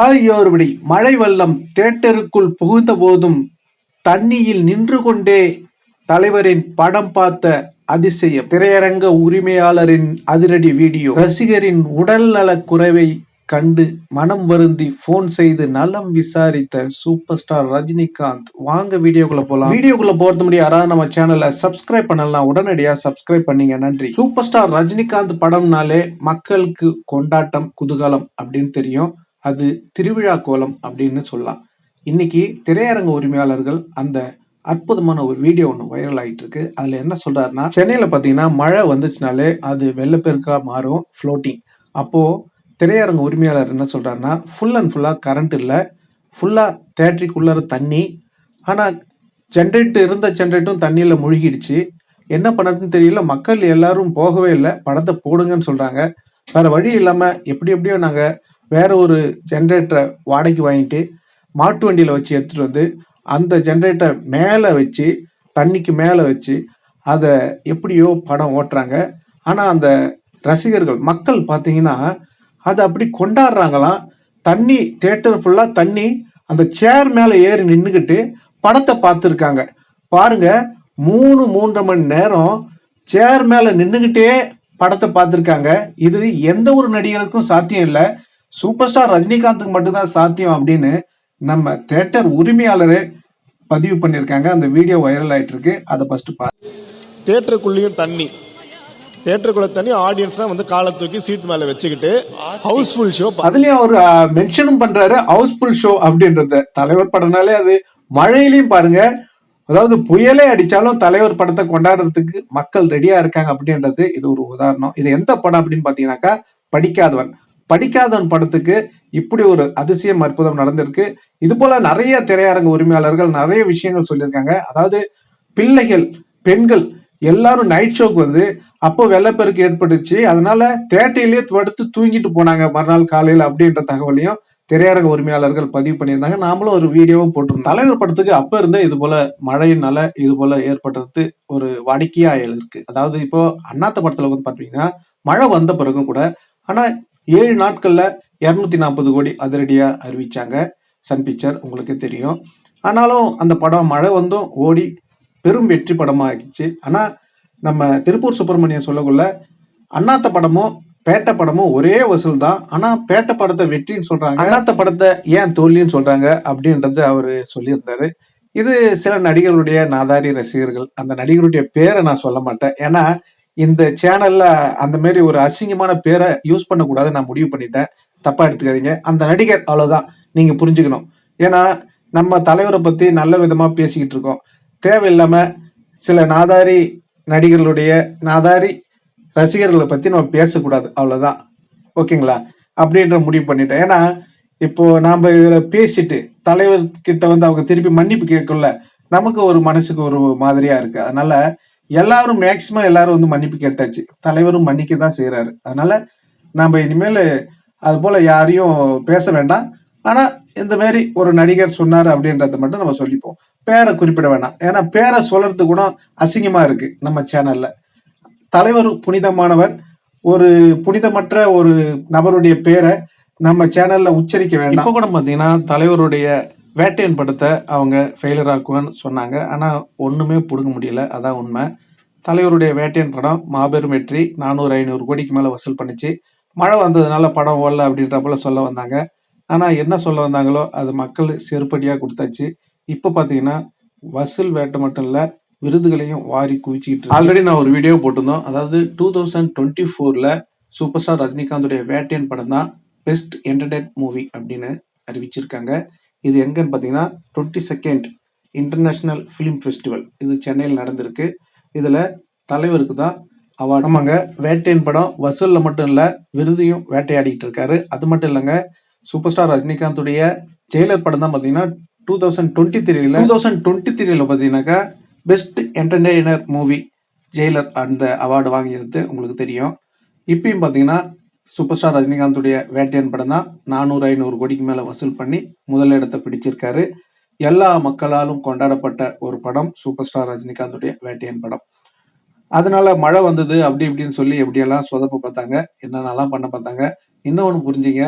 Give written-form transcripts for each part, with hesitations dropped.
ஆகியோர்படி மழை வெள்ளம் தியேட்டருக்குள் புகுந்த போதும் தண்ணியில் நின்று கொண்டே தலைவரின் படம் பார்த்த அதிசயம். திரையரங்க உரிமையாளரின் அதிரடி வீடியோ. ரசிகரின் உடல் நலக் குறைவை கண்டு மனம் வருந்தி போன் செய்து நலம் விசாரித்த சூப்பர் ஸ்டார் ரஜினிகாந்த். வாங்க வீடியோக்குள்ள போலாம். வீடியோக்குள்ள போறது முடியும். யாராவது நம்ம சேனலை சப்ஸ்கிரைப் பண்ணலாம், உடனடியா சப்ஸ்கிரைப் பண்ணீங்க, நன்றி. சூப்பர் ஸ்டார் ரஜினிகாந்த் படம்னாலே மக்களுக்கு கொண்டாட்டம், குதூகலம் அப்படின்னு தெரியும். அது திருவிழா கோலம் அப்படின்னு சொல்லலாம். இன்னைக்கு திரையரங்க உரிமையாளர்கள் அந்த அற்புதமான ஒரு வீடியோ ஒன்று வைரல் ஆகிட்டு இருக்கு. அதுல என்ன சொல்றாருன்னா, சென்னையில பாத்தீங்கன்னா மழை வந்துச்சுனாலே அது வெள்ளப்பெருக்கா மாறும், ஃப்ளோட்டிங். அப்போ திரையரங்க உரிமையாளர் என்ன சொல்றாருன்னா, ஃபுல் அண்ட் ஃபுல்லா கரண்ட் இல்லை, ஃபுல்லா தேட்டரிக்குள்ளார தண்ணி. ஆனா இருந்த ஜென்ரேட்டும் தண்ணியில முழுகிடுச்சு. என்ன பண்ணதுன்னு தெரியல, மக்கள் எல்லாரும் போகவே இல்லை, படத்தை போடுங்கன்னு சொல்றாங்க. வேற வழி இல்லாம எப்படியோ நாங்க வேற ஒரு ஜென்ரேட்டரை வாடகைக்கு வாங்கிட்டு மாட்டு வண்டியில வச்சு எடுத்துட்டு வந்து அந்த ஜென்ரேட்டர் மேல வச்சு தண்ணிக்கு மேல வச்சு அதை எப்படியோ படம் ஓட்டுறாங்க. ஆனா அந்த ரசிகர்கள் மக்கள் பாத்தீங்கன்னா அதை அப்படி கொண்டாடுறாங்களாம். தண்ணி தியேட்டர் ஃபுல்லா தண்ணி, அந்த சேர் மேல ஏறி நின்றுகிட்டு படத்தை பார்த்துருக்காங்க. பாருங்க, 3.5 மணி நேரம் சேர் மேல நின்றுகிட்டே படத்தை பார்த்துருக்காங்க. இது எந்த ஒரு நடிகருக்கும் சாத்தியம் இல்லை, சூப்பர் ஸ்டார் ரஜினிகாந்துக்கு மட்டும்தான் சாத்தியம் அப்படின்னு நம்ம தியேட்டர் உரிமையாளரே பதிவு பண்ணியிருக்காங்க. அந்த வீடியோ வைரல் ஆயிட்டு இருக்கு. அதை ஃபர்ஸ்ட் பாருங்க. தியேட்டருக்குள்ளேயும் தண்ணி, தியேட்டருக்குள்ள தண்ணி, ஆடியன்ஸ் வந்து காலை தூக்கி சீட் மேல வச்சுக்கிட்டு ஹவுஸ்ஃபுல் ஷோ. அதுலயும் அவர் மென்ஷனும் பண்றாரு ஹவுஸ்ஃபுல் ஷோ அப்படின்றத. தலைவர் படம்னாலே அது மழையிலையும் பாருங்க, அதாவது புயலே அடிச்சாலும் தலைவர் படத்தை கொண்டாடுறதுக்கு மக்கள் ரெடியா இருக்காங்க அப்படின்றது இது ஒரு உதாரணம். இது எந்த படம் அப்படின்னு பாத்தீங்கன்னாக்கா படிக்காதவன் படத்துக்கு இப்படி ஒரு அதிசயம் அற்புதம் நடந்திருக்கு. இது போல நிறைய திரையரங்க உரிமையாளர்கள் நிறைய விஷயங்கள் சொல்லியிருக்காங்க. அதாவது பிள்ளைகள், பெண்கள் எல்லாரும் நைட் ஷோக்கு வந்து அப்போ வெள்ளப்பெருக்கு ஏற்பட்டுச்சு, அதனால தேட்டரிலேயே படுத்து தூங்கிட்டு போனாங்க மறுநாள் காலையில் அப்படின்ற தகவலையும் திரையரங்க உரிமையாளர்கள் பதிவு பண்ணியிருந்தாங்க. நாமளும் ஒரு வீடியோவும் போட்டிருந்தோம். தலைவர் படத்துக்கு அப்ப இருந்தே இது போல மழையினால இது போல ஏற்படுறது ஒரு வாடிக்கையா இருக்கு. அதாவது இப்போ அண்ணாத்த படத்துல வந்து பாத்தீங்கன்னா மழை வந்த பிறகும் கூட, ஆனா 7 நாட்கள்ல 240 கோடி அதிரடியா அறிவிச்சாங்க சன் பிக்சர், உங்களுக்கு தெரியும். ஆனாலும் அந்த படம் மழை வந்தும் ஓடி பெரும் வெற்றி படமா ஆயிடுச்சு. ஆனா நம்ம திருப்பூர் சுப்பிரமணியம் சொல்லக்குள்ள அண்ணாத்த படமும் பேட்ட படமும் ஒரே வசூல் தான். ஆனா பேட்ட படத்தை வெற்றின்னு சொல்றாங்க, அண்ணாத்த படத்தை ஏன் தோல்வின்னு சொல்றாங்க அப்படின்றது அவரு சொல்லியிருந்தாரு. இது சில நடிகர்களுடைய நாதாரி ரசிகர்கள், அந்த நடிகருடைய பேரை நான் சொல்ல மாட்டேன், ஏன்னா இந்த சேனல்ல அந்த மாதிரி ஒரு அசிங்கமான பேரை யூஸ் பண்ணக்கூடாது நான் முடிவு பண்ணிட்டேன். தப்பா எடுத்துக்காதீங்க. அந்த நடிகர் அவ்வளவுதான் நீங்க புரிஞ்சுக்கணும். ஏன்னா நம்ம தலைவரை பத்தி நல்ல விதமா பேசிக்கிட்டு இருக்கோம். தேவையில்லாம சில நாதாரி நடிகர்களுடைய நாதாரி ரசிகர்களை பத்தி நம்ம பேசக்கூடாது, அவ்வளவுதான். ஓகேங்களா? அப்படின்ற முடிவு பண்ணிட்டேன். ஏன்னா இப்போ நாம இதுல பேசிட்டு தலைவர் கிட்ட வந்து அவங்க திருப்பி மன்னிப்பு கேட்கல, நமக்கு ஒரு மனசுக்கு ஒரு மாதிரியா இருக்கு. அதனால எல்லாரும் மேக்சிமம் எல்லாரும் வந்து மன்னிப்பு கேட்டாச்சு, தலைவரும் மன்னிக்க தான் செய்யறாரு. அதனால நாம இனிமேல் அது போல யாரையும் பேச வேண்டாம். ஆனா இந்த மாதிரி ஒரு நடிகர் சொன்னாரு அப்படின்றத மட்டும் நம்ம சொல்லிப்போம், பேரை குறிப்பிட வேண்டாம். ஏன்னா பேரை சொல்றது கூட அசிங்கமா இருக்கு நம்ம சேனல்ல. தலைவர் புனிதமானவர், ஒரு புனிதமற்ற ஒரு நபருடைய பேரை நம்ம சேனல்ல உச்சரிக்க வேண்டாம். இப்போ கூட பாத்தீங்கன்னா தலைவருடைய வேட்டையன் படத்தை அவங்க ஃபெயிலர் ஆக்குவான்னு சொன்னாங்க, ஆனா ஒண்ணுமே புடுங்க முடியல, அதான் உண்மை. தலைவருடைய வேட்டையன் படம் மாபெரும் வெற்றி, 400-500 கோடிக்கு மேல வசூல் பண்ணிச்சு. மழை வந்ததுனால படம் ஓடல அப்படின்ற போல சொல்ல வந்தாங்க. ஆனா என்ன சொல்ல வந்தாங்களோ அது மக்கள் செருப்படியா கொடுத்தாச்சு. இப்ப பாத்தீங்கன்னா வசூல் வேட்டை மட்டும் இல்ல, விருதுகளையும் வாரி குவிச்சுக்கிட்டு. ஆல்ரெடி நான் ஒரு வீடியோ போட்டிருந்தோம். அதாவது 2024ல சூப்பர் ஸ்டார் ரஜினிகாந்துடைய வேட்டையன் படம் தான் பெஸ்ட் என்டர்டைன் மூவி அப்படின்னு அறிவிச்சிருக்காங்க. இது எங்கன்னு பாத்தீங்கன்னா 22nd இன்டர்நேஷனல் பிலிம் ஃபெஸ்டிவல், இது சென்னையில் நடந்திருக்கு. இதுல தலைவருக்கு தான் அவார்டு. ஆமாங்க, வேட்டையன் படம் வசூல்ல மட்டும் இல்ல, விருதையும் வேட்டையாடிட்டு இருக்காரு. அது மட்டும் இல்லைங்க, சூப்பர் ஸ்டார் ரஜினிகாந்துடைய ஜெயிலர் படம் தான் பாத்தீங்கன்னா 2023ல பாத்தீங்கன்னாக்கா பெஸ்ட் என்டர்டெய்னர் மூவி ஜெயிலர் அந்த அவார்டு வாங்கியிருந்து உங்களுக்கு தெரியும். இப்பயும் பாத்தீங்கன்னா சூப்பர் ஸ்டார் ரஜினிகாந்துடைய வேட்டையன் படம் தான் 400-500 கோடிக்கு மேல வசூல் பண்ணி முதலிடத்தை பிடிச்சிருக்காரு. எல்லா மக்களாலும் கொண்டாடப்பட்ட ஒரு படம் சூப்பர் ஸ்டார் ரஜினிகாந்துடைய வேட்டையன் படம். அதனால மழை வந்தது அப்படி இப்படின்னு சொல்லி எப்படியெல்லாம் சொதப்ப பார்த்தாங்க, என்னென்னலாம் பண்ண பார்த்தாங்க. இன்னொன்னு புரிஞ்சுங்க,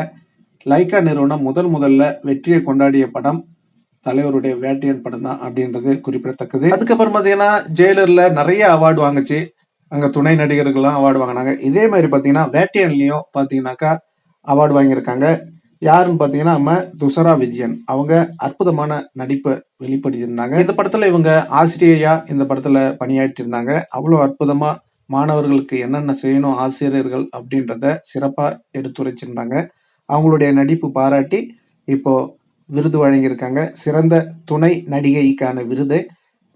லைக்கா நிறுவனம் முதல்ல வெற்றியை கொண்டாடிய படம் தலைவருடைய வேட்டையன் படம் தான் அப்படின்றது குறிப்பிடத்தக்கது. அதுக்கப்புறம் பாத்தீங்கன்னா ஜெயிலர்ல நிறைய அவார்டு வாங்குச்சு. அங்க துணை நடிகர்கள்லாம் அவார்டு வாங்கினாங்க. இதே மாதிரி பாத்தீங்கன்னா வேட்டையன்லயும் பாத்தீங்கன்னாக்கா அவார்டு வாங்கியிருக்காங்க. யாருன்னு பாத்தீங்கன்னா நம்ம துஷரா விஜயன். அவங்க அற்புதமான நடிப்பை வெளிப்படுத்தியிருந்தாங்க. இந்த படத்துல இவங்க ஆசிரியையா இந்த படத்துல பணியாற்றி இருந்தாங்க. அவ்வளவு அற்புதமா மாணவர்களுக்கு என்னென்ன செய்யணும் ஆசிரியர்கள் அப்படின்றத சிறப்பா எடுத்துரைச்சிருந்தாங்க. அவங்களுடைய நடிப்பு பாராட்டி இப்போ விருது வழங்கியிருக்காங்க. சிறந்த துணை நடிகைக்கான விருதை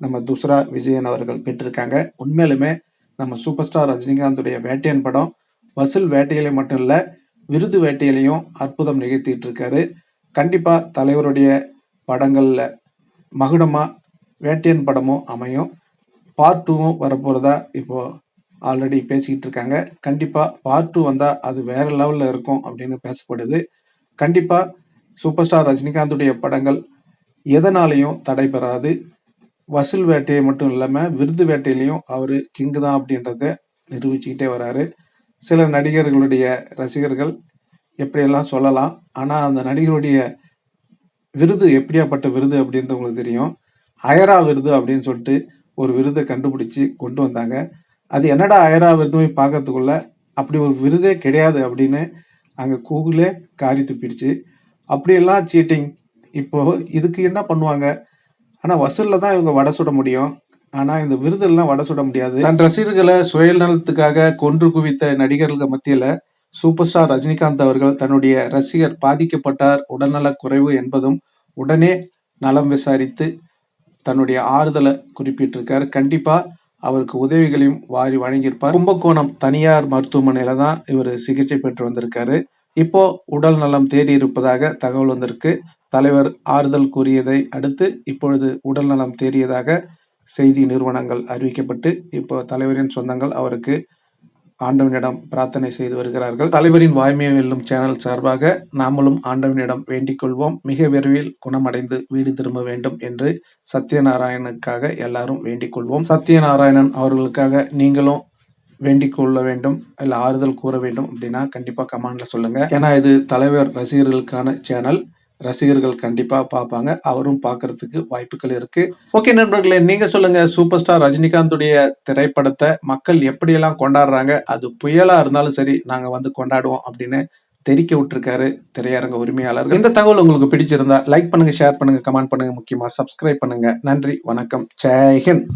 நம்ம துஷரா விஜயன் அவர்கள் பெற்றிருக்காங்க. உண்மையிலுமே நம்ம சூப்பர் ஸ்டார் ரஜினிகாந்துடைய வேட்டையன் படம் வசூல் வேட்டையில மட்டும் இல்ல, விருது வேட்டையிலையும் அற்புதம் நிகழ்த்திட்டு இருக்காரு. கண்டிப்பா தலைவருடைய படங்கள்ல மகுடமா வேட்டையன் படமும் அமையும். பார்ட் 2வும் வரப்போறதா இப்போ ஆல்ரெடி பேசிக்கிட்டு இருக்காங்க. கண்டிப்பா பார்ட் 2 வந்தா அது வேற லெவல்ல இருக்கும் அப்படின்னு பேசப்படுது. கண்டிப்பா சூப்பர் ஸ்டார் ரஜினிகாந்துடைய படங்கள் எதனாலையும் தடைபெறாது. வசூல் வேட்டையை மட்டும் இல்லாம விருது வேட்டையிலையும் அவரு கிங் தான் அப்படின்றத நிரூபிச்சுக்கிட்டே வராரு. சில நடிகர்களுடைய ரசிகர்கள் எப்படியெல்லாம் சொல்லலாம். ஆனா அந்த நடிகருடைய விருது எப்படியாப்பட்ட விருது அப்படின்றது உங்களுக்கு தெரியும். அயரா விருது அப்படின்னு சொல்லிட்டு ஒரு விருதை கண்டுபிடிச்சு கொண்டு வந்தாங்க. அது என்னடா அயரா விருது போய் பார்க்கறதுக்குள்ள அப்படி ஒரு விருதே கிடையாது அப்படின்னு அங்க கூகுளே காரி துப்பிடுச்சு. அப்படியெல்லாம் சீட்டிங். இப்போ இதுக்கு என்ன பண்ணுவாங்க? ஆனா வசூல்ல தான் இவங்க வடை சுட முடியும். ஆனா இந்த விருதெல்லாம் வடை சுட முடியாது. தன் ரசிகர்களை சுயநலத்துக்காக கொன்று குவித்த நடிகர்கள் மத்தியில சூப்பர் ஸ்டார் ரஜினிகாந்த் அவர்கள் தன்னுடைய ரசிகர் பாதிக்கப்பட்டார், உடல்நலக் குறைவு என்பதும் உடனே நலம் விசாரித்து தன்னுடைய ஆறுதலை குறிப்பிட்டிருக்காரு. கண்டிப்பா அவருக்கு உதவிகளையும் வாரி வழங்கியிருப்பார். கும்பகோணம் தனியார் மருத்துவமனையில தான் இவர் சிகிச்சை பெற்று வந்திருக்காரு. இப்போ உடல் நலம் தேறி இருப்பதாக தகவல் வந்திருக்கு. தலைவர் ஆறுதல் கூறியதை அடுத்து இப்பொழுது உடல் நலம் தேறியதாக செய்தி நிறுவனங்கள் அறிவிக்கப்பட்டு இப்போ தலைவரின் சொந்தங்கள் அவருக்கு ஆண்டவனிடம் பிரார்த்தனை செய்து வருகிறார்கள். தலைவரின் வாய்மையை வெல்லும் சேனல் சார்பாக நாமளும் ஆண்டவனிடம் வேண்டிக் கொள்வோம். மிக விரைவில் குணமடைந்து வீடு திரும்ப வேண்டும் என்று சத்யநாராயணனுக்காக எல்லாரும் வேண்டிக் கொள்வோம். சத்யநாராயணன் அவர்களுக்காக நீங்களும் வேண்டிக் கொள்ள வேண்டும், இல்ல ஆறுதல் கூற வேண்டும் அப்படின்னா கண்டிப்பா கமெண்ட்ல சொல்லுங்க. ஏன்னா இது தலைவர் ரசிகர்களுக்கான சேனல். ரசிகர்கள் கண்டிப்பா பார்ப்பாங்க. அவரும் பார்க்கறதுக்கு வாய்ப்புகள் இருக்கு. ஓகே நண்பர்களே, நீங்க சொல்லுங்க, சூப்பர் ஸ்டார் ரஜினிகாந்துடைய திரைப்படத்தை மக்கள் எப்படியெல்லாம் கொண்டாடுறாங்க? அது புயலா இருந்தாலும் சரி நாங்க வந்து கொண்டாடுவோம் அப்படின்னு தெரிவிக்க விட்டுருக்காரு திரையரங்க உரிமையாளர். இந்த தகவல் உங்களுக்கு பிடிச்சிருந்தா லைக் பண்ணுங்க, ஷேர் பண்ணுங்க, கமெண்ட் பண்ணுங்க, முக்கியமா சப்ஸ்கிரைப் பண்ணுங்க. நன்றி, வணக்கம், ஜெய் ஹிந்த்.